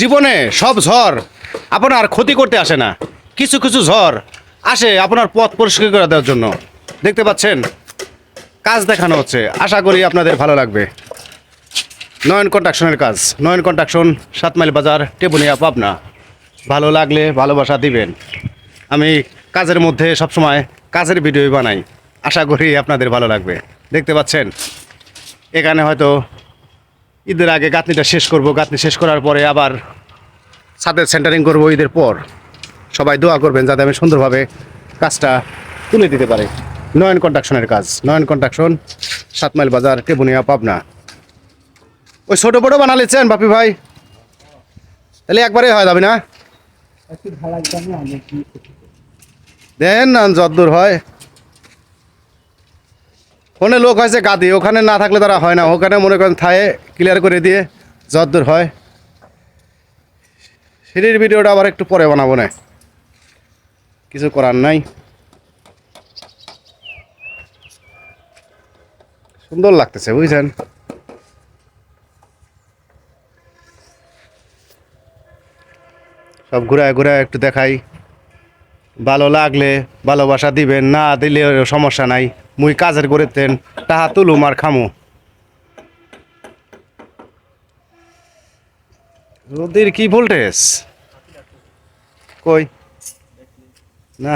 জীবনে সব ঝড় আপনার ক্ষতি করতে আসে না, কিছু কিছু ঝড় আসে আপনার পথ পরিষ্কার করে দেওয়ার জন্য। দেখতে পাচ্ছেন কাজ দেখানো হচ্ছে, আশা করি আপনাদের ভালো লাগবে। নয়ন কন্ট্রাকশনের কাজ, নয়ন কন্ট্রাকশন, 7 মাইল বাজার, টেবুনিয়া, পাবনা। ভালো লাগলে ভালোবাসা দিবেন। আমি কাজের মধ্যে সবসময় কাজের ভিডিও বানাই, আশা করি আপনাদের ভালো লাগবে। দেখতে পাচ্ছেন এখানে হয়তো ঈদের আগে গাঁথনিটা শেষ করব, গাঁথনি শেষ করার পরে আবার ছাদের সেন্টারিং করব ঈদের পর। সবাই দোয়া করবেন যাতে আমি সুন্দরভাবে কাজটা তুলে দিতে পারি। নয়ন কন্ট্রাকশনের কাজ, নয়ন কন্ট্রাকশন, 7 মাইল বাজার, টেবুনিয়া, পাবনা। ওই ছোটো বড়ো বানালেছেন বাপি ভাই, তাহলে একবারে হয় যাবে না? দেন না যদ্দূর হয়। ফোনে লোক হয়েছে গাদি, ওখানে না থাকলে তারা হয় না, ওখানে মনে করেন থায়ে ক্লিয়ার করে দিয়ে যদ্দূর হয়। সিঁড়ির ভিডিওটা আবার একটু পরে বানাবো না, কিছু করার নাই। সুন্দর লাগতেছে বুঝছেন। সব ঘুরায় ঘুরায় একটু দেখাই, ভালো লাগলে ভালোবাসা দিবেন, না দিলে সমস্যা নাই। মুই কাজের করেতেন তাহা তুলুম আর খামু। রোদের কি ভোল্টেজ কই না।